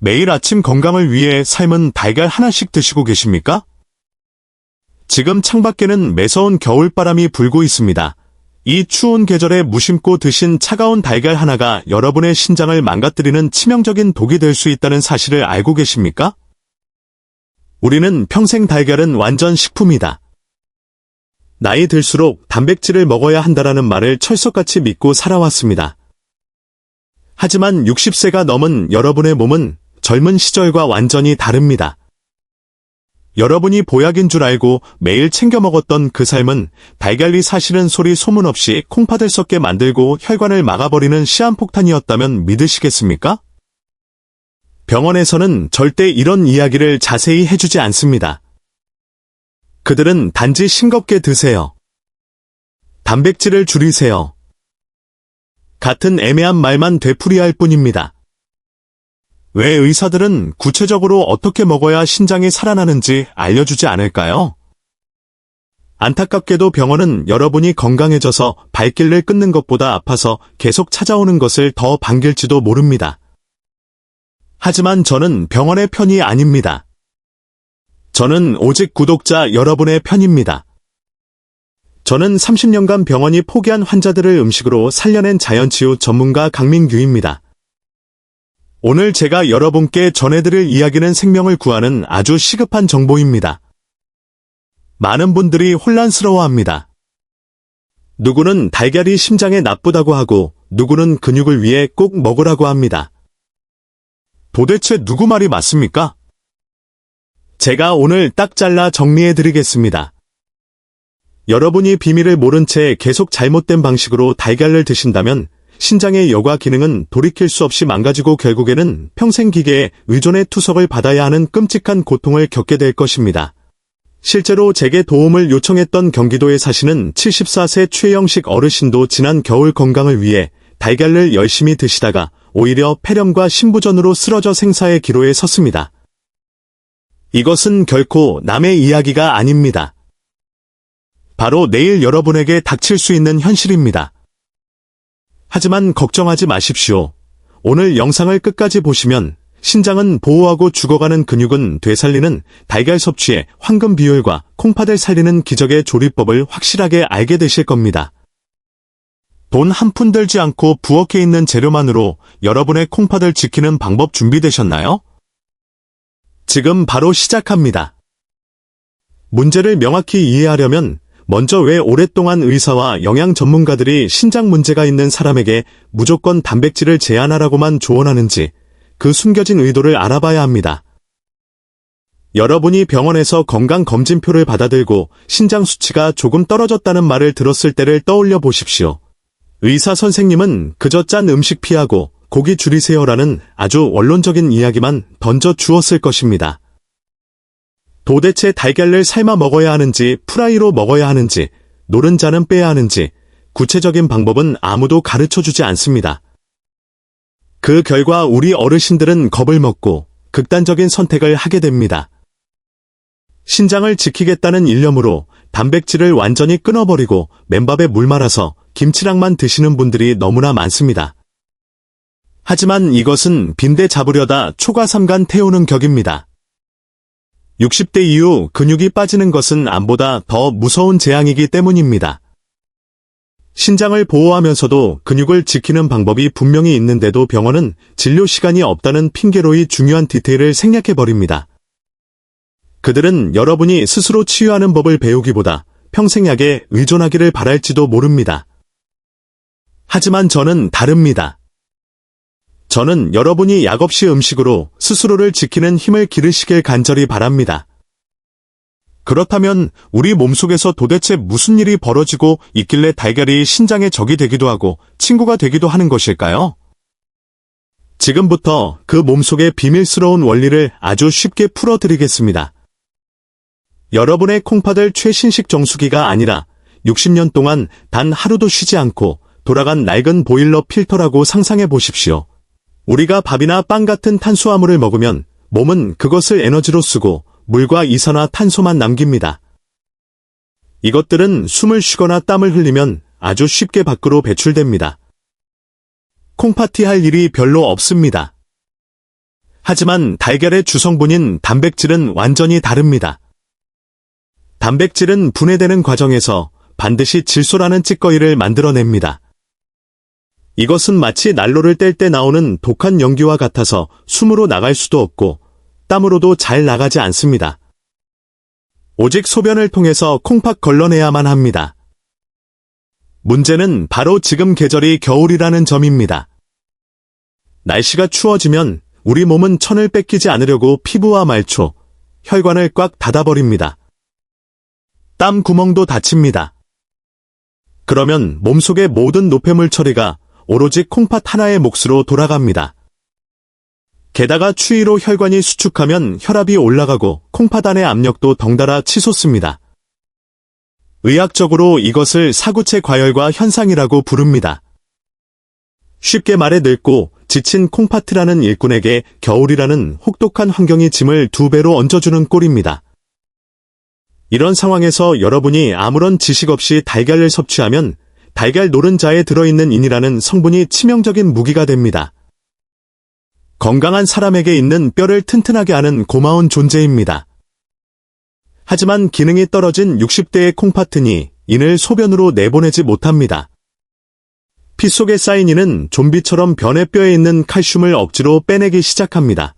매일 아침 건강을 위해 삶은 달걀 하나씩 드시고 계십니까? 지금 창밖에는 매서운 겨울바람이 불고 있습니다. 이 추운 계절에 무심코 드신 차가운 달걀 하나가 여러분의 신장을 망가뜨리는 치명적인 독이 될 수 있다는 사실을 알고 계십니까? 우리는 평생 달걀은 완전 식품이다. 나이 들수록 단백질을 먹어야 한다라는 말을 철석같이 믿고 살아왔습니다. 하지만 60세가 넘은 여러분의 몸은 젊은 시절과 완전히 다릅니다. 여러분이 보약인 줄 알고 매일 챙겨 먹었던 그 삶은 달걀이 사실은 소리 소문 없이 콩팥을 썩게 만들고 혈관을 막아버리는 시한폭탄이었다면 믿으시겠습니까? 병원에서는 절대 이런 이야기를 자세히 해주지 않습니다. 그들은 단지 싱겁게 드세요. 단백질을 줄이세요. 같은 애매한 말만 되풀이할 뿐입니다. 왜 의사들은 구체적으로 어떻게 먹어야 신장이 살아나는지 알려주지 않을까요? 안타깝게도 병원은 여러분이 건강해져서 발길을 끊는 것보다 아파서 계속 찾아오는 것을 더 반길지도 모릅니다. 하지만 저는 병원의 편이 아닙니다. 저는 오직 구독자 여러분의 편입니다. 저는 30년간 병원이 포기한 환자들을 음식으로 살려낸 자연치유 전문가 강민규입니다. 오늘 제가 여러분께 전해드릴 이야기는 생명을 구하는 아주 시급한 정보입니다. 많은 분들이 혼란스러워합니다. 누구는 달걀이 심장에 나쁘다고 하고 누구는 근육을 위해 꼭 먹으라고 합니다. 도대체 누구 말이 맞습니까? 제가 오늘 딱 잘라 정리해드리겠습니다. 여러분이 비밀을 모른 채 계속 잘못된 방식으로 달걀을 드신다면 신장의 여과 기능은 돌이킬 수 없이 망가지고 결국에는 평생 기계에 의존의 투석을 받아야 하는 끔찍한 고통을 겪게 될 것입니다. 실제로 제게 도움을 요청했던 경기도에 사시는 74세 최영식 어르신도 지난 겨울 건강을 위해 달걀을 열심히 드시다가 오히려 폐렴과 신부전으로 쓰러져 생사의 기로에 섰습니다. 이것은 결코 남의 이야기가 아닙니다. 바로 내일 여러분에게 닥칠 수 있는 현실입니다. 하지만 걱정하지 마십시오. 오늘 영상을 끝까지 보시면 신장은 보호하고 죽어가는 근육은 되살리는 달걀 섭취의 황금 비율과 콩팥을 살리는 기적의 조리법을 확실하게 알게 되실 겁니다. 돈 한 푼 들지 않고 부엌에 있는 재료만으로 여러분의 콩팥을 지키는 방법 준비되셨나요? 지금 바로 시작합니다. 문제를 명확히 이해하려면 먼저 왜 오랫동안 의사와 영양 전문가들이 신장 문제가 있는 사람에게 무조건 단백질을 제한하라고만 조언하는지 그 숨겨진 의도를 알아봐야 합니다. 여러분이 병원에서 건강검진표를 받아들고 신장 수치가 조금 떨어졌다는 말을 들었을 때를 떠올려 보십시오. 의사 선생님은 그저 짠 음식 피하고 고기 줄이세요라는 아주 원론적인 이야기만 던져 주었을 것입니다. 도대체 달걀을 삶아 먹어야 하는지 프라이로 먹어야 하는지 노른자는 빼야 하는지 구체적인 방법은 아무도 가르쳐주지 않습니다. 그 결과 우리 어르신들은 겁을 먹고 극단적인 선택을 하게 됩니다. 신장을 지키겠다는 일념으로 단백질을 완전히 끊어버리고 맨밥에 물 말아서 김치랑만 드시는 분들이 너무나 많습니다. 하지만 이것은 빈대 잡으려다 초과삼간 태우는 격입니다. 60대 이후 근육이 빠지는 것은 암보다 더 무서운 재앙이기 때문입니다. 신장을 보호하면서도 근육을 지키는 방법이 분명히 있는데도 병원은 진료 시간이 없다는 핑계로 이 중요한 디테일을 생략해버립니다. 그들은 여러분이 스스로 치유하는 법을 배우기보다 평생 약에 의존하기를 바랄지도 모릅니다. 하지만 저는 다릅니다. 저는 여러분이 약 없이 음식으로 스스로를 지키는 힘을 기르시길 간절히 바랍니다. 그렇다면 우리 몸속에서 도대체 무슨 일이 벌어지고 있길래 달걀이 신장의 적이 되기도 하고 친구가 되기도 하는 것일까요? 지금부터 그 몸속의 비밀스러운 원리를 아주 쉽게 풀어드리겠습니다. 여러분의 콩팥을 최신식 정수기가 아니라 60년 동안 단 하루도 쉬지 않고 돌아간 낡은 보일러 필터라고 상상해 보십시오. 우리가 밥이나 빵 같은 탄수화물을 먹으면 몸은 그것을 에너지로 쓰고 물과 이산화탄소만 남깁니다. 이것들은 숨을 쉬거나 땀을 흘리면 아주 쉽게 밖으로 배출됩니다. 콩팥이 할 일이 별로 없습니다. 하지만 달걀의 주성분인 단백질은 완전히 다릅니다. 단백질은 분해되는 과정에서 반드시 질소라는 찌꺼기를 만들어냅니다. 이것은 마치 난로를 뗄 때 나오는 독한 연기와 같아서 숨으로 나갈 수도 없고 땀으로도 잘 나가지 않습니다. 오직 소변을 통해서 콩팥 걸러내야만 합니다. 문제는 바로 지금 계절이 겨울이라는 점입니다. 날씨가 추워지면 우리 몸은 천을 뺏기지 않으려고 피부와 말초, 혈관을 꽉 닫아버립니다. 땀 구멍도 닫힙니다. 그러면 몸속의 모든 노폐물 처리가 오로지 콩팥 하나의 몫으로 돌아갑니다. 게다가 추위로 혈관이 수축하면 혈압이 올라가고 콩팥 안의 압력도 덩달아 치솟습니다. 의학적으로 이것을 사구체 과열과 현상이라고 부릅니다. 쉽게 말해 늙고 지친 콩팥이라는 일꾼에게 겨울이라는 혹독한 환경이 짐을 2배로 얹어주는 꼴입니다. 이런 상황에서 여러분이 아무런 지식 없이 달걀을 섭취하면 달걀 노른자에 들어있는 인이라는 성분이 치명적인 무기가 됩니다. 건강한 사람에게 있는 뼈를 튼튼하게 하는 고마운 존재입니다. 하지만 기능이 떨어진 60대의 콩팥은이 인을 소변으로 내보내지 못합니다. 피 속에 쌓인 인은 좀비처럼 변의 뼈에 있는 칼슘을 억지로 빼내기 시작합니다.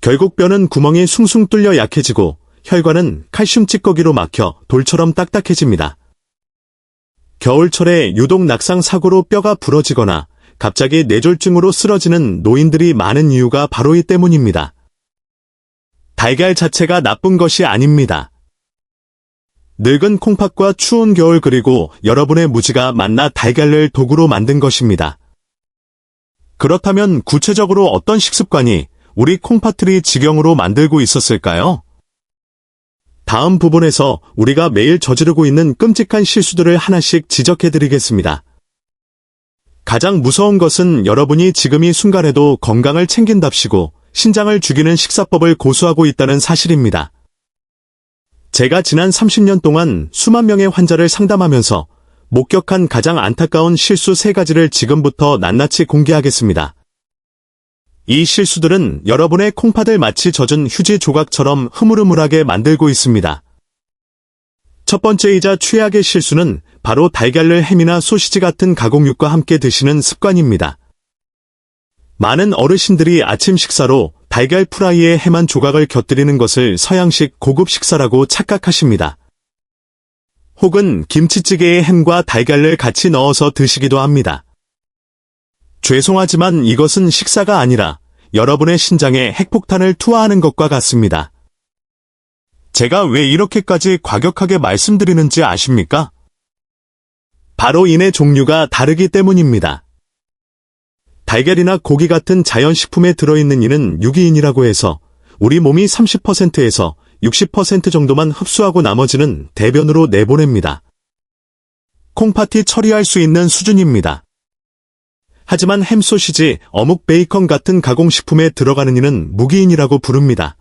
결국 뼈는 구멍이 숭숭 뚫려 약해지고 혈관은 칼슘 찌꺼기로 막혀 돌처럼 딱딱해집니다. 겨울철에 유독 낙상 사고로 뼈가 부러지거나 갑자기 뇌졸중으로 쓰러지는 노인들이 많은 이유가 바로 이 때문입니다. 달걀 자체가 나쁜 것이 아닙니다. 늙은 콩팥과 추운 겨울 그리고 여러분의 무지가 만나 달걀을 도구로 만든 것입니다. 그렇다면 구체적으로 어떤 식습관이 우리 콩팥을 지경으로 만들고 있었을까요? 다음 부분에서 우리가 매일 저지르고 있는 끔찍한 실수들을 하나씩 지적해드리겠습니다. 가장 무서운 것은 여러분이 지금 이 순간에도 건강을 챙긴답시고 신장을 죽이는 식사법을 고수하고 있다는 사실입니다. 제가 지난 30년 동안 수만 명의 환자를 상담하면서 목격한 가장 안타까운 실수 3가지를 지금부터 낱낱이 공개하겠습니다. 이 실수들은 여러분의 콩팥을 마치 젖은 휴지 조각처럼 흐물흐물하게 만들고 있습니다. 첫 번째이자 최악의 실수는 바로 달걀을 햄이나 소시지 같은 가공육과 함께 드시는 습관입니다. 많은 어르신들이 아침 식사로 달걀 프라이에 햄 한 조각을 곁들이는 것을 서양식 고급 식사라고 착각하십니다. 혹은 김치찌개에 햄과 달걀을 같이 넣어서 드시기도 합니다. 죄송하지만 이것은 식사가 아니라 여러분의 신장에 핵폭탄을 투하하는 것과 같습니다. 제가 왜 이렇게까지 과격하게 말씀드리는지 아십니까? 바로 인의 종류가 다르기 때문입니다. 달걀이나 고기 같은 자연식품에 들어있는 인은 유기인이라고 해서 우리 몸이 30%에서 60% 정도만 흡수하고 나머지는 대변으로 내보냅니다. 콩팥이 처리할 수 있는 수준입니다. 하지만 햄, 소시지, 어묵, 베이컨 같은 가공식품에 들어가는 인은 무기인이라고 부릅니다.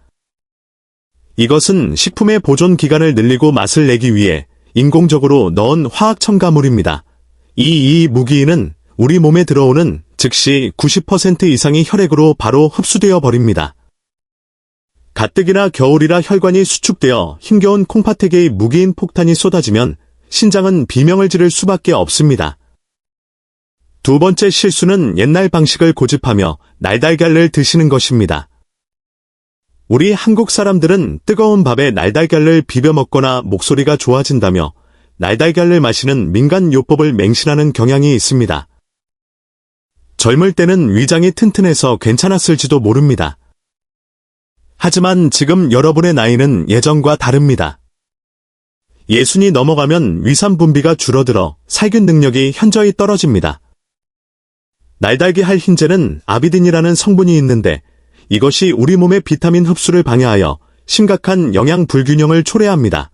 이것은 식품의 보존 기간을 늘리고 맛을 내기 위해 인공적으로 넣은 화학 첨가물입니다. 이 무기인은 우리 몸에 들어오는 즉시 90% 이상이 혈액으로 바로 흡수되어 버립니다. 가뜩이나 겨울이라 혈관이 수축되어 힘겨운 콩팥에게 무기인 폭탄이 쏟아지면 신장은 비명을 지를 수밖에 없습니다. 두 번째 실수는 옛날 방식을 고집하며 날달걀을 드시는 것입니다. 우리 한국 사람들은 뜨거운 밥에 날달걀을 비벼 먹거나 목소리가 좋아진다며 날달걀을 마시는 민간요법을 맹신하는 경향이 있습니다. 젊을 때는 위장이 튼튼해서 괜찮았을지도 모릅니다. 하지만 지금 여러분의 나이는 예전과 다릅니다. 60이 넘어가면 위산 분비가 줄어들어 살균 능력이 현저히 떨어집니다. 날달기 할 흰제는 아비딘이라는 성분이 있는데 이것이 우리 몸의 비타민 흡수를 방해하여 심각한 영양 불균형을 초래합니다.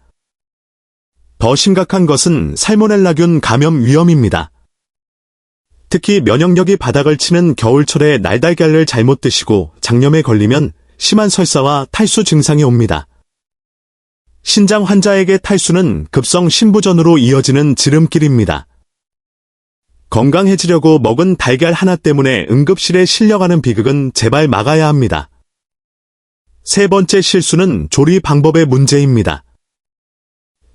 더 심각한 것은 살모넬라균 감염 위험입니다. 특히 면역력이 바닥을 치는 겨울철에 날달걀을 잘못 드시고 장염에 걸리면 심한 설사와 탈수 증상이 옵니다. 신장 환자에게 탈수는 급성 신부전으로 이어지는 지름길입니다. 건강해지려고 먹은 달걀 하나 때문에 응급실에 실려가는 비극은 제발 막아야 합니다. 세 번째 실수는 조리 방법의 문제입니다.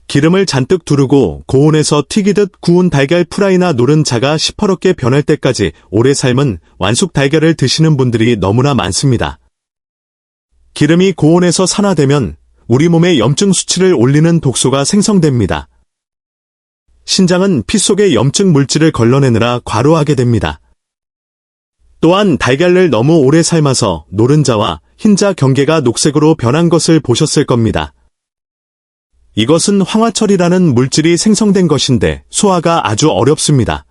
기름을 잔뜩 두르고 고온에서 튀기듯 구운 달걀 프라이나 노른자가 시퍼렇게 변할 때까지 오래 삶은 완숙 달걀을 드시는 분들이 너무나 많습니다. 기름이 고온에서 산화되면 우리 몸의 염증 수치를 올리는 독소가 생성됩니다. 신장은 피 속의 염증 물질을 걸러내느라 과로하게 됩니다. 또한 달걀을 너무 오래 삶아서 노른자와 흰자 경계가 녹색으로 변한 것을 보셨을 겁니다. 이것은 황화철이라는 물질이 생성된 것인데 소화가 아주 어렵습니다.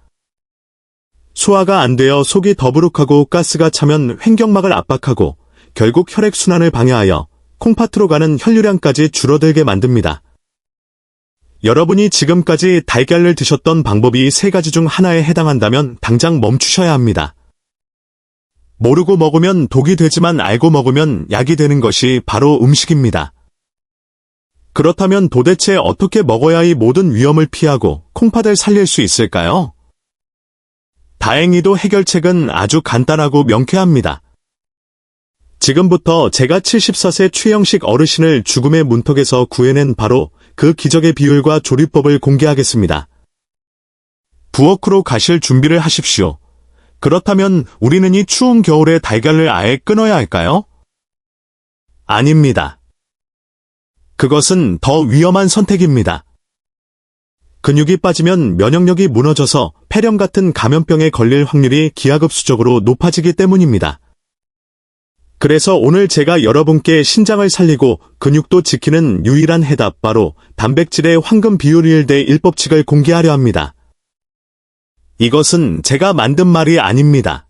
소화가 안 되어 속이 더부룩하고 가스가 차면 횡격막을 압박하고 결국 혈액순환을 방해하여 콩팥으로 가는 혈류량까지 줄어들게 만듭니다. 여러분이 지금까지 달걀을 드셨던 방법이 세 가지 중 하나에 해당한다면 당장 멈추셔야 합니다. 모르고 먹으면 독이 되지만 알고 먹으면 약이 되는 것이 바로 음식입니다. 그렇다면 도대체 어떻게 먹어야 이 모든 위험을 피하고 콩팥을 살릴 수 있을까요? 다행히도 해결책은 아주 간단하고 명쾌합니다. 지금부터 제가 74세 최영식 어르신을 죽음의 문턱에서 구해낸 바로 그 기적의 비율과 조리법을 공개하겠습니다. 부엌으로 가실 준비를 하십시오. 그렇다면 우리는 이 추운 겨울에 달걀을 아예 끊어야 할까요? 아닙니다. 그것은 더 위험한 선택입니다. 근육이 빠지면 면역력이 무너져서 폐렴 같은 감염병에 걸릴 확률이 기하급수적으로 높아지기 때문입니다. 그래서 오늘 제가 여러분께 신장을 살리고 근육도 지키는 유일한 해답 바로 단백질의 황금 비율 1대 1법칙을 공개하려 합니다. 이것은 제가 만든 말이 아닙니다.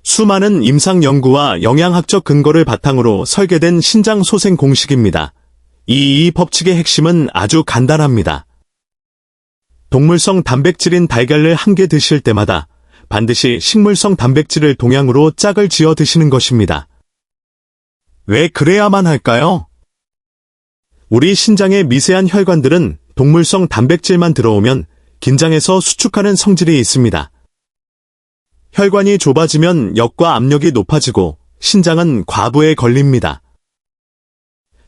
수많은 임상 연구와 영양학적 근거를 바탕으로 설계된 신장 소생 공식입니다. 이 법칙의 핵심은 아주 간단합니다. 동물성 단백질인 달걀을 한 개 드실 때마다 반드시 식물성 단백질을 동양으로 짝을 지어 드시는 것입니다. 왜 그래야만 할까요? 우리 신장의 미세한 혈관들은 동물성 단백질만 들어오면 긴장해서 수축하는 성질이 있습니다. 혈관이 좁아지면 역과 압력이 높아지고 신장은 과부에 걸립니다.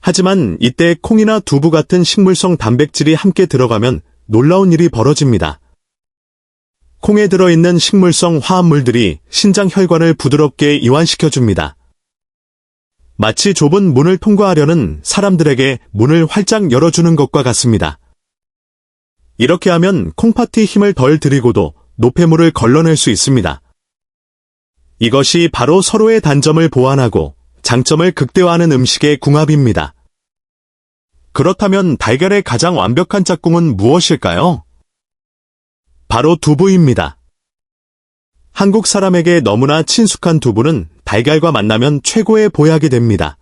하지만 이때 콩이나 두부 같은 식물성 단백질이 함께 들어가면 놀라운 일이 벌어집니다. 콩에 들어있는 식물성 화합물들이 신장 혈관을 부드럽게 이완시켜줍니다. 마치 좁은 문을 통과하려는 사람들에게 문을 활짝 열어주는 것과 같습니다. 이렇게 하면 콩팥이 힘을 덜 들이고도 노폐물을 걸러낼 수 있습니다. 이것이 바로 서로의 단점을 보완하고 장점을 극대화하는 음식의 궁합입니다. 그렇다면 달걀의 가장 완벽한 짝꿍은 무엇일까요? 바로 두부입니다. 한국 사람에게 너무나 친숙한 두부는 달걀과 만나면 최고의 보약이 됩니다.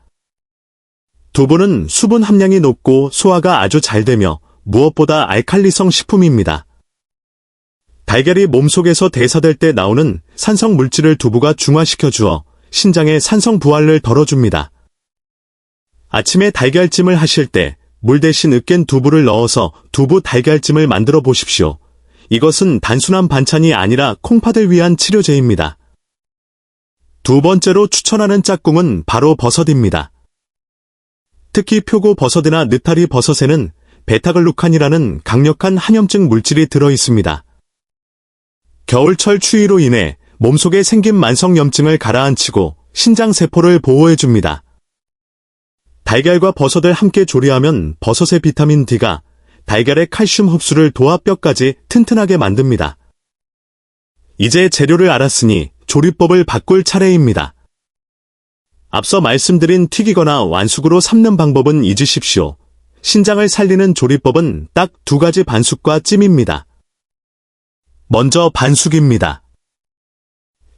두부는 수분 함량이 높고 소화가 아주 잘 되며 무엇보다 알칼리성 식품입니다. 달걀이 몸속에서 대사될 때 나오는 산성 물질을 두부가 중화시켜 주어 신장의 산성 부활을 덜어줍니다. 아침에 달걀찜을 하실 때 물 대신 으깬 두부를 넣어서 두부 달걀찜을 만들어 보십시오. 이것은 단순한 반찬이 아니라 콩팥을 위한 치료제입니다. 두 번째로 추천하는 짝꿍은 바로 버섯입니다. 특히 표고버섯이나 느타리 버섯에는 베타글루칸이라는 강력한 항염증 물질이 들어있습니다. 겨울철 추위로 인해 몸속에 생긴 만성염증을 가라앉히고 신장세포를 보호해줍니다. 달걀과 버섯을 함께 조리하면 버섯의 비타민 D가 달걀의 칼슘 흡수를 도와 뼈까지 튼튼하게 만듭니다. 이제 재료를 알았으니 조리법을 바꿀 차례입니다. 앞서 말씀드린 튀기거나 완숙으로 삶는 방법은 잊으십시오. 신장을 살리는 조리법은 딱 두 가지 반숙과 찜입니다. 먼저 반숙입니다.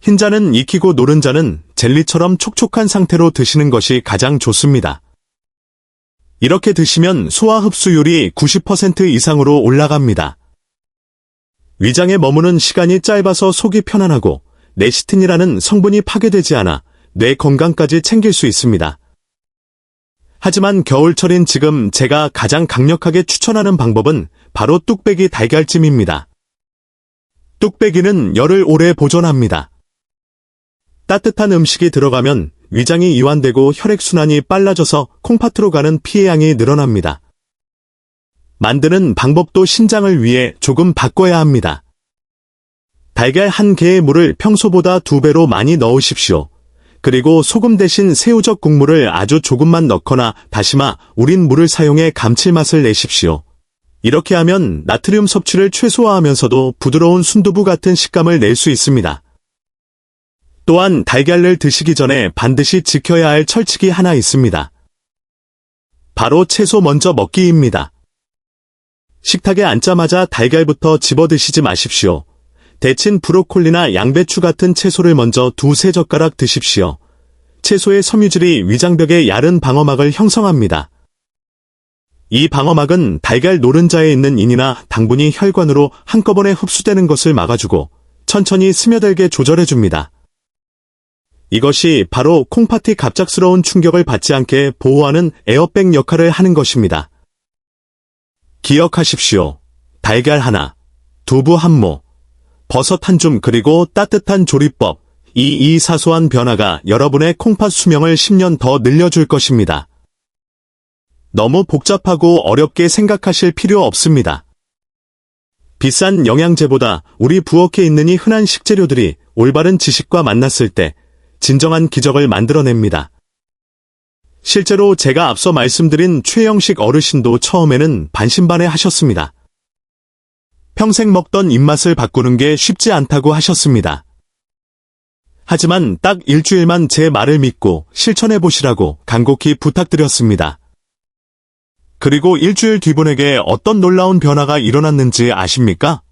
흰자는 익히고 노른자는 젤리처럼 촉촉한 상태로 드시는 것이 가장 좋습니다. 이렇게 드시면 소화 흡수율이 90% 이상으로 올라갑니다. 위장에 머무는 시간이 짧아서 속이 편안하고 레시틴이라는 성분이 파괴되지 않아 뇌 건강까지 챙길 수 있습니다. 하지만 겨울철인 지금 제가 가장 강력하게 추천하는 방법은 바로 뚝배기 달걀찜입니다. 뚝배기는 열을 오래 보존합니다. 따뜻한 음식이 들어가면 위장이 이완되고 혈액순환이 빨라져서 콩팥으로 가는 피의 양이 늘어납니다. 만드는 방법도 신장을 위해 조금 바꿔야 합니다. 달걀 한 개의 물을 평소보다 2배로 많이 넣으십시오. 그리고 소금 대신 새우젓 국물을 아주 조금만 넣거나 다시마, 우린 물을 사용해 감칠맛을 내십시오. 이렇게 하면 나트륨 섭취를 최소화하면서도 부드러운 순두부 같은 식감을 낼 수 있습니다. 또한 달걀을 드시기 전에 반드시 지켜야 할 철칙이 하나 있습니다. 바로 채소 먼저 먹기입니다. 식탁에 앉자마자 달걀부터 집어 드시지 마십시오. 데친 브로콜리나 양배추 같은 채소를 먼저 2-3젓가락 드십시오. 채소의 섬유질이 위장벽에 얇은 방어막을 형성합니다. 이 방어막은 달걀 노른자에 있는 인이나 당분이 혈관으로 한꺼번에 흡수되는 것을 막아주고 천천히 스며들게 조절해줍니다. 이것이 바로 콩팥이 갑작스러운 충격을 받지 않게 보호하는 에어백 역할을 하는 것입니다. 기억하십시오. 달걀 하나, 두부 한 모, 버섯 한 줌 그리고 따뜻한 조리법. 이 사소한 변화가 여러분의 콩팥 수명을 10년 더 늘려줄 것입니다. 너무 복잡하고 어렵게 생각하실 필요 없습니다. 비싼 영양제보다 우리 부엌에 있는 이 흔한 식재료들이 올바른 지식과 만났을 때 진정한 기적을 만들어냅니다. 실제로 제가 앞서 말씀드린 최영식 어르신도 처음에는 반신반의하셨습니다. 평생 먹던 입맛을 바꾸는 게 쉽지 않다고 하셨습니다. 하지만 딱 일주일만 제 말을 믿고 실천해보시라고 간곡히 부탁드렸습니다. 그리고 일주일 뒤분에게 어떤 놀라운 변화가 일어났는지 아십니까?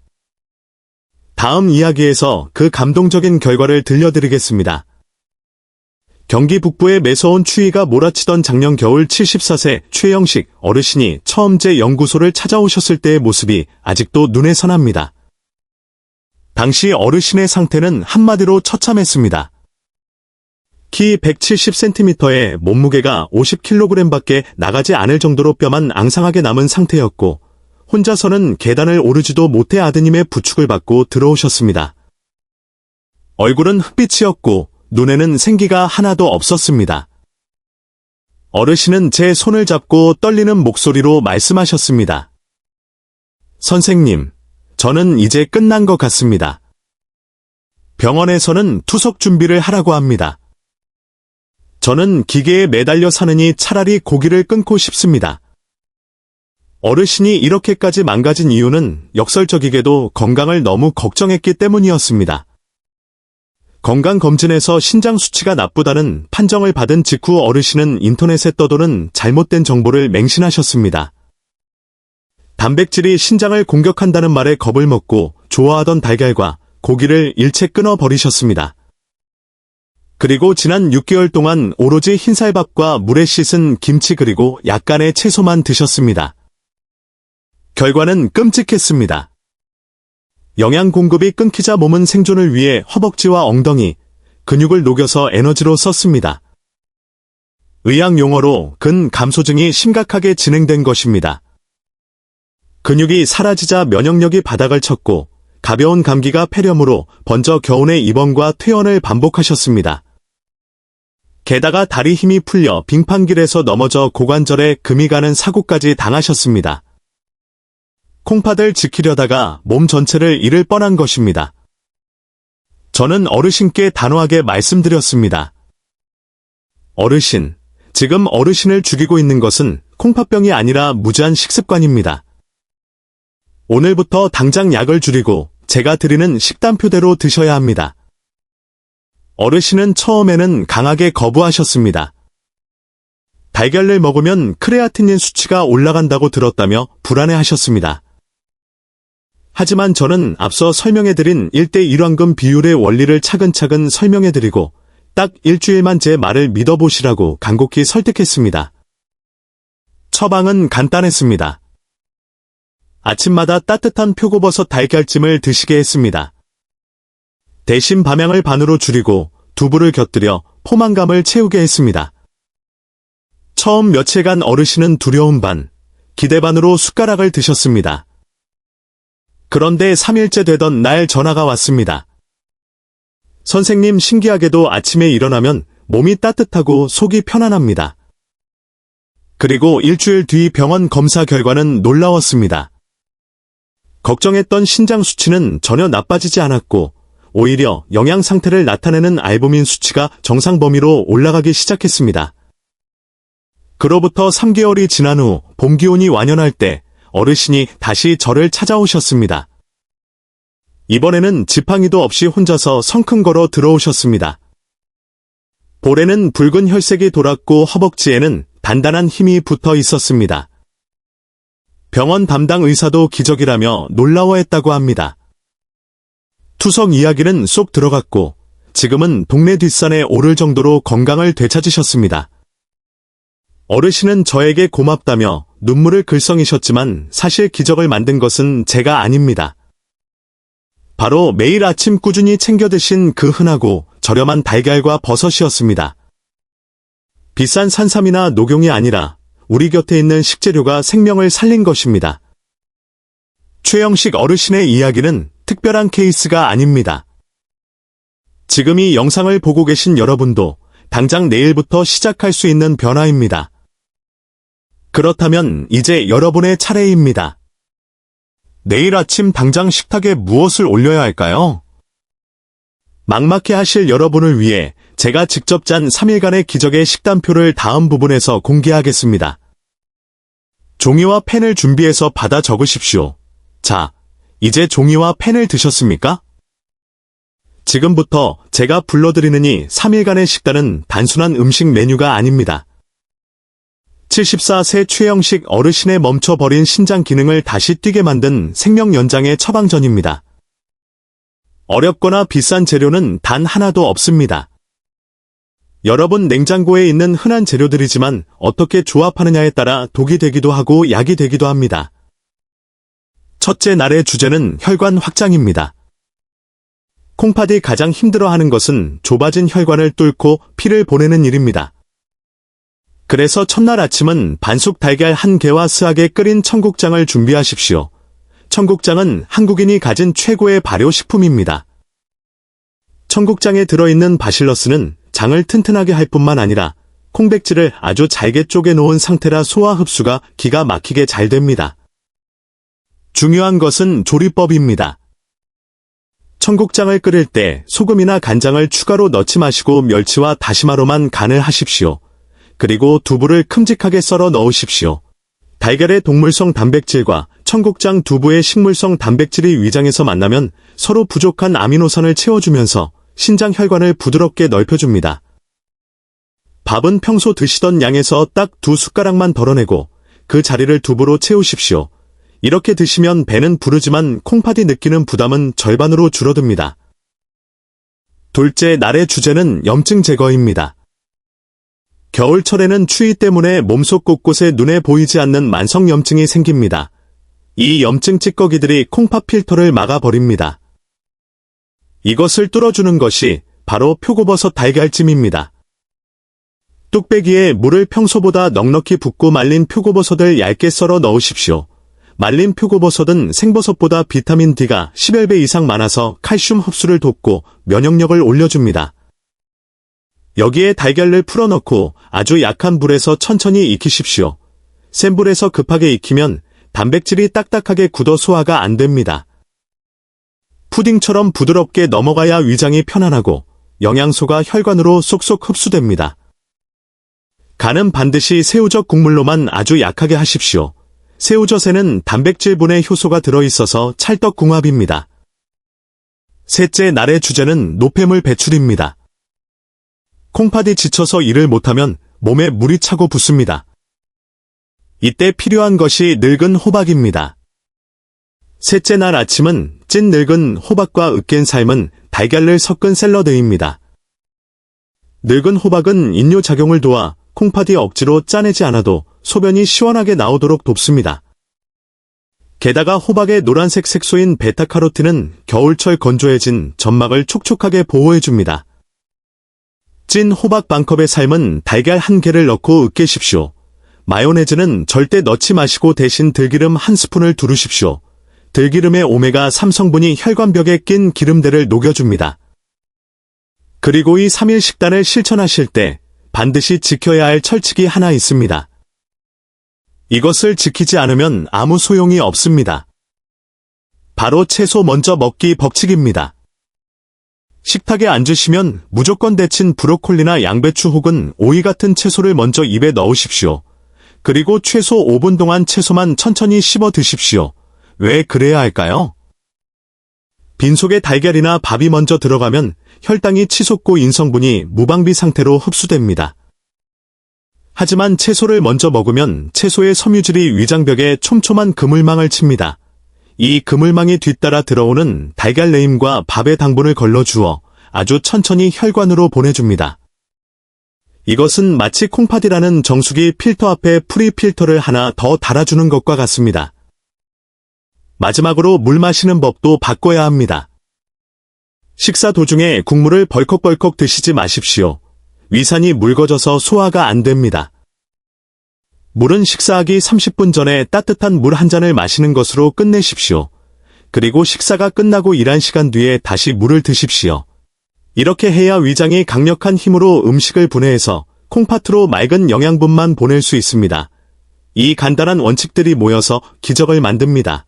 다음 이야기에서 그 감동적인 결과를 들려드리겠습니다. 경기 북부에 매서운 추위가 몰아치던 작년 겨울 74세 최영식 어르신이 처음 제 연구소를 찾아오셨을 때의 모습이 아직도 눈에 선합니다. 당시 어르신의 상태는 한마디로 처참했습니다. 키 170cm에 몸무게가 50kg밖에 나가지 않을 정도로 뼈만 앙상하게 남은 상태였고 혼자서는 계단을 오르지도 못해 아드님의 부축을 받고 들어오셨습니다. 얼굴은 흑빛이었고 눈에는 생기가 하나도 없었습니다. 어르신은 제 손을 잡고 떨리는 목소리로 말씀하셨습니다. 선생님, 저는 이제 끝난 것 같습니다. 병원에서는 투석 준비를 하라고 합니다. 저는 기계에 매달려 사느니 차라리 고기를 끊고 싶습니다. 어르신이 이렇게까지 망가진 이유는 역설적이게도 건강을 너무 걱정했기 때문이었습니다. 건강검진에서 신장 수치가 나쁘다는 판정을 받은 직후 어르신은 인터넷에 떠도는 잘못된 정보를 맹신하셨습니다. 단백질이 신장을 공격한다는 말에 겁을 먹고 좋아하던 달걀과 고기를 일체 끊어버리셨습니다. 그리고 지난 6개월 동안 오로지 흰쌀밥과 물에 씻은 김치 그리고 약간의 채소만 드셨습니다. 결과는 끔찍했습니다. 영양 공급이 끊기자 몸은 생존을 위해 허벅지와 엉덩이, 근육을 녹여서 에너지로 썼습니다. 의학 용어로 근감소증이 심각하게 진행된 것입니다. 근육이 사라지자 면역력이 바닥을 쳤고 가벼운 감기가 폐렴으로 번져 겨우내 입원과 퇴원을 반복하셨습니다. 게다가 다리 힘이 풀려 빙판길에서 넘어져 고관절에 금이 가는 사고까지 당하셨습니다. 콩팥을 지키려다가 몸 전체를 잃을 뻔한 것입니다. 저는 어르신께 단호하게 말씀드렸습니다. 어르신, 지금 어르신을 죽이고 있는 것은 콩팥병이 아니라 무제한 식습관입니다. 오늘부터 당장 약을 줄이고 제가 드리는 식단표대로 드셔야 합니다. 어르신은 처음에는 강하게 거부하셨습니다. 달걀을 먹으면 크레아틴인 수치가 올라간다고 들었다며 불안해하셨습니다. 하지만 저는 앞서 설명해드린 1대1황금 비율의 원리를 차근차근 설명해드리고 딱 일주일만 제 말을 믿어보시라고 간곡히 설득했습니다. 처방은 간단했습니다. 아침마다 따뜻한 표고버섯 달걀찜을 드시게 했습니다. 대신 밤양을 반으로 줄이고 두부를 곁들여 포만감을 채우게 했습니다. 처음 며칠간 어르신은 두려움 반, 기대 반으로 숟가락을 드셨습니다. 그런데 3일째 되던 날 전화가 왔습니다. 선생님, 신기하게도 아침에 일어나면 몸이 따뜻하고 속이 편안합니다. 그리고 일주일 뒤 병원 검사 결과는 놀라웠습니다. 걱정했던 신장 수치는 전혀 나빠지지 않았고 오히려 영양 상태를 나타내는 알부민 수치가 정상 범위로 올라가기 시작했습니다. 그로부터 3개월이 지난 후 봄 기온이 완연할 때 어르신이 다시 저를 찾아오셨습니다. 이번에는 지팡이도 없이 혼자서 성큼 걸어 들어오셨습니다. 볼에는 붉은 혈색이 돌았고 허벅지에는 단단한 힘이 붙어 있었습니다. 병원 담당 의사도 기적이라며 놀라워했다고 합니다. 투석 이야기는 쏙 들어갔고 지금은 동네 뒷산에 오를 정도로 건강을 되찾으셨습니다. 어르신은 저에게 고맙다며 눈물을 글썽이셨지만 사실 기적을 만든 것은 제가 아닙니다. 바로 매일 아침 꾸준히 챙겨 드신 그 흔하고 저렴한 달걀과 버섯이었습니다. 비싼 산삼이나 녹용이 아니라 우리 곁에 있는 식재료가 생명을 살린 것입니다. 최영식 어르신의 이야기는 특별한 케이스가 아닙니다. 지금 이 영상을 보고 계신 여러분도 당장 내일부터 시작할 수 있는 변화입니다. 그렇다면 이제 여러분의 차례입니다. 내일 아침 당장 식탁에 무엇을 올려야 할까요? 막막해 하실 여러분을 위해 제가 직접 짠 3일간의 기적의 식단표를 다음 부분에서 공개하겠습니다. 종이와 펜을 준비해서 받아 적으십시오. 자, 이제 종이와 펜을 드셨습니까? 지금부터 제가 불러드리는 이 3일간의 식단은 단순한 음식 메뉴가 아닙니다. 74세 최영식 어르신의 멈춰버린 신장 기능을 다시 뛰게 만든 생명 연장의 처방전입니다. 어렵거나 비싼 재료는 단 하나도 없습니다. 여러분 냉장고에 있는 흔한 재료들이지만 어떻게 조합하느냐에 따라 독이 되기도 하고 약이 되기도 합니다. 첫째 날의 주제는 혈관 확장입니다. 콩팥이 가장 힘들어하는 것은 좁아진 혈관을 뚫고 피를 보내는 일입니다. 그래서 첫날 아침은 반숙 달걀 1개와 스하게 끓인 청국장을 준비하십시오. 청국장은 한국인이 가진 최고의 발효식품입니다. 청국장에 들어있는 바실러스는 장을 튼튼하게 할 뿐만 아니라 콩백질을 아주 잘게 쪼개 놓은 상태라 소화 흡수가 기가 막히게 잘 됩니다. 중요한 것은 조리법입니다. 청국장을 끓일 때 소금이나 간장을 추가로 넣지 마시고 멸치와 다시마로만 간을 하십시오. 그리고 두부를 큼직하게 썰어 넣으십시오. 달걀의 동물성 단백질과 청국장 두부의 식물성 단백질이 위장에서 만나면 서로 부족한 아미노산을 채워주면서 신장 혈관을 부드럽게 넓혀줍니다. 밥은 평소 드시던 양에서 딱 2숟가락만 덜어내고 그 자리를 두부로 채우십시오. 이렇게 드시면 배는 부르지만 콩팥이 느끼는 부담은 절반으로 줄어듭니다. 둘째 날의 주제는 염증 제거입니다. 겨울철에는 추위 때문에 몸속 곳곳에 눈에 보이지 않는 만성염증이 생깁니다. 이 염증 찌꺼기들이 콩팥 필터를 막아버립니다. 이것을 뚫어주는 것이 바로 표고버섯 달걀찜입니다. 뚝배기에 물을 평소보다 넉넉히 붓고 말린 표고버섯을 얇게 썰어 넣으십시오. 말린 표고버섯은 생버섯보다 비타민 D가 10여 배 이상 많아서 칼슘 흡수를 돕고 면역력을 올려줍니다. 여기에 달걀을 풀어넣고 아주 약한 불에서 천천히 익히십시오. 센 불에서 급하게 익히면 단백질이 딱딱하게 굳어 소화가 안 됩니다. 푸딩처럼 부드럽게 넘어가야 위장이 편안하고 영양소가 혈관으로 쏙쏙 흡수됩니다. 간은 반드시 새우젓 국물로만 아주 약하게 하십시오. 새우젓에는 단백질분의 효소가 들어있어서 찰떡궁합입니다. 셋째 날의 주제는 노폐물 배출입니다. 콩팥이 지쳐서 일을 못하면 몸에 물이 차고 붓습니다. 이때 필요한 것이 늙은 호박입니다. 셋째 날 아침은 찐 늙은 호박과 으깬 삶은 달걀을 섞은 샐러드입니다. 늙은 호박은 인뇨작용을 도와 콩팥이 억지로 짜내지 않아도 소변이 시원하게 나오도록 돕습니다. 게다가 호박의 노란색 색소인 베타카로틴은 겨울철 건조해진 점막을 촉촉하게 보호해줍니다. 찐 호박 반컵의 삶은 달걀 1개를 넣고 으깨십시오. 마요네즈는 절대 넣지 마시고 대신 들기름 1스푼을 두르십시오. 들기름의 오메가3 성분이 혈관벽에 낀 기름대를 녹여줍니다. 그리고 이 3일 식단을 실천하실 때 반드시 지켜야 할 철칙이 하나 있습니다. 이것을 지키지 않으면 아무 소용이 없습니다. 바로 채소 먼저 먹기 법칙입니다. 식탁에 앉으시면 무조건 데친 브로콜리나 양배추 혹은 오이 같은 채소를 먼저 입에 넣으십시오. 그리고 최소 5분 동안 채소만 천천히 씹어 드십시오. 왜 그래야 할까요? 빈속에 달걀이나 밥이 먼저 들어가면 혈당이 치솟고 인성분이 무방비 상태로 흡수됩니다. 하지만 채소를 먼저 먹으면 채소의 섬유질이 위장벽에 촘촘한 그물망을 칩니다. 이 그물망이 뒤따라 들어오는 달걀 레임과 밥의 당분을 걸러주어 아주 천천히 혈관으로 보내줍니다. 이것은 마치 콩팥이라는 정수기 필터 앞에 프리필터를 하나 더 달아주는 것과 같습니다. 마지막으로 물 마시는 법도 바꿔야 합니다. 식사 도중에 국물을 벌컥벌컥 드시지 마십시오. 위산이 묽어져서 소화가 안 됩니다. 물은 식사하기 30분 전에 따뜻한 물 한 잔을 마시는 것으로 끝내십시오. 그리고 식사가 끝나고 일한 시간 뒤에 다시 물을 드십시오. 이렇게 해야 위장이 강력한 힘으로 음식을 분해해서 콩팥으로 맑은 영양분만 보낼 수 있습니다. 이 간단한 원칙들이 모여서 기적을 만듭니다.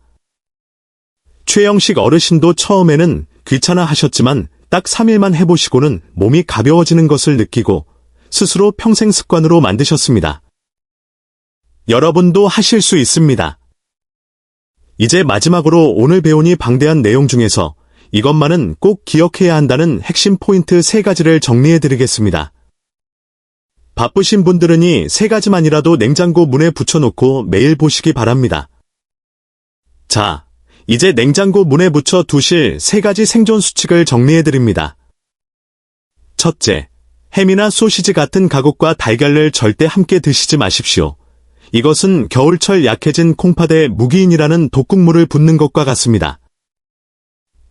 최영식 어르신도 처음에는 귀찮아 하셨지만 딱 3일만 해보시고는 몸이 가벼워지는 것을 느끼고 스스로 평생 습관으로 만드셨습니다. 여러분도 하실 수 있습니다. 이제 마지막으로 오늘 배운 이 방대한 내용 중에서 이것만은 꼭 기억해야 한다는 핵심 포인트 3가지를 정리해드리겠습니다. 바쁘신 분들은 이 3가지만이라도 냉장고 문에 붙여놓고 매일 보시기 바랍니다. 자, 이제 냉장고 문에 붙여 두실 3가지 생존 수칙을 정리해드립니다. 첫째, 햄이나 소시지 같은 가곡과 달걀을 절대 함께 드시지 마십시오. 이것은 겨울철 약해진 콩팥에 무기인이라는 독극물을 붓는 것과 같습니다.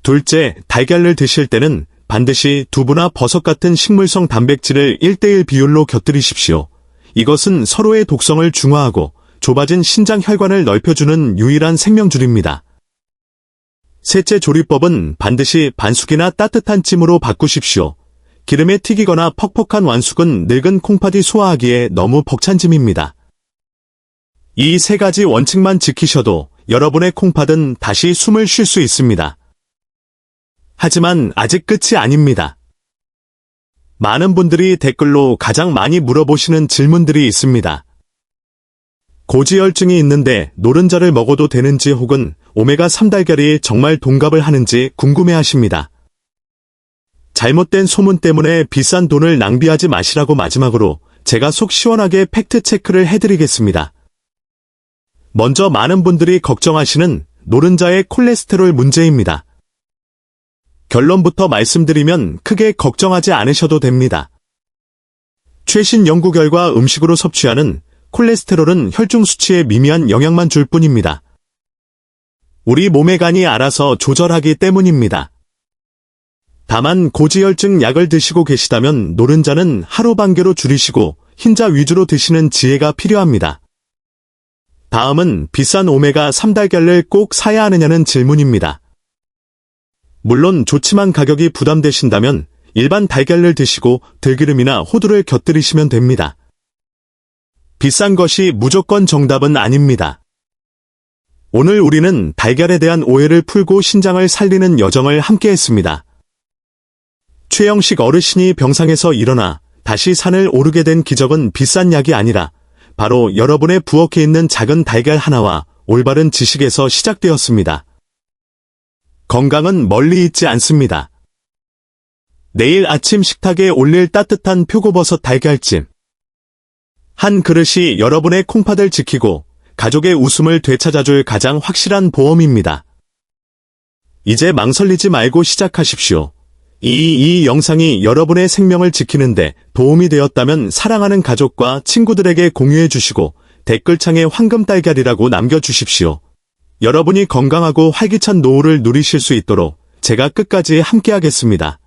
둘째, 달걀을 드실 때는 반드시 두부나 버섯 같은 식물성 단백질을 1:1 비율로 곁들이십시오. 이것은 서로의 독성을 중화하고 좁아진 신장 혈관을 넓혀주는 유일한 생명줄입니다. 셋째 조리법은 반드시 반숙이나 따뜻한 찜으로 바꾸십시오. 기름에 튀기거나 퍽퍽한 완숙은 늙은 콩팥이 소화하기에 너무 벅찬 짐입니다. 이 3가지 원칙만 지키셔도 여러분의 콩팥은 다시 숨을 쉴 수 있습니다. 하지만 아직 끝이 아닙니다. 많은 분들이 댓글로 가장 많이 물어보시는 질문들이 있습니다. 고지혈증이 있는데 노른자를 먹어도 되는지 혹은 오메가3 달걀이 정말 동갑을 하는지 궁금해하십니다. 잘못된 소문 때문에 비싼 돈을 낭비하지 마시라고 마지막으로 제가 속 시원하게 팩트 체크를 해드리겠습니다. 먼저 많은 분들이 걱정하시는 노른자의 콜레스테롤 문제입니다. 결론부터 말씀드리면 크게 걱정하지 않으셔도 됩니다. 최신 연구 결과 음식으로 섭취하는 콜레스테롤은 혈중 수치에 미미한 영향만 줄 뿐입니다. 우리 몸의 간이 알아서 조절하기 때문입니다. 다만 고지혈증 약을 드시고 계시다면 노른자는 하루 반개로 줄이시고 흰자 위주로 드시는 지혜가 필요합니다. 다음은 비싼 오메가3 달걀을 꼭 사야 하느냐는 질문입니다. 물론 좋지만 가격이 부담되신다면 일반 달걀을 드시고 들기름이나 호두를 곁들이시면 됩니다. 비싼 것이 무조건 정답은 아닙니다. 오늘 우리는 달걀에 대한 오해를 풀고 신장을 살리는 여정을 함께 했습니다. 최영식 어르신이 병상에서 일어나 다시 산을 오르게 된 기적은 비싼 약이 아니라 바로 여러분의 부엌에 있는 작은 달걀 하나와 올바른 지식에서 시작되었습니다. 건강은 멀리 있지 않습니다. 내일 아침 식탁에 올릴 따뜻한 표고버섯 달걀찜. 한 그릇이 여러분의 콩팥을 지키고 가족의 웃음을 되찾아줄 가장 확실한 보험입니다. 이제 망설이지 말고 시작하십시오. 이 영상이 여러분의 생명을 지키는데 도움이 되었다면 사랑하는 가족과 친구들에게 공유해 주시고 댓글창에 황금달걀이라고 남겨주십시오. 여러분이 건강하고 활기찬 노후를 누리실 수 있도록 제가 끝까지 함께하겠습니다.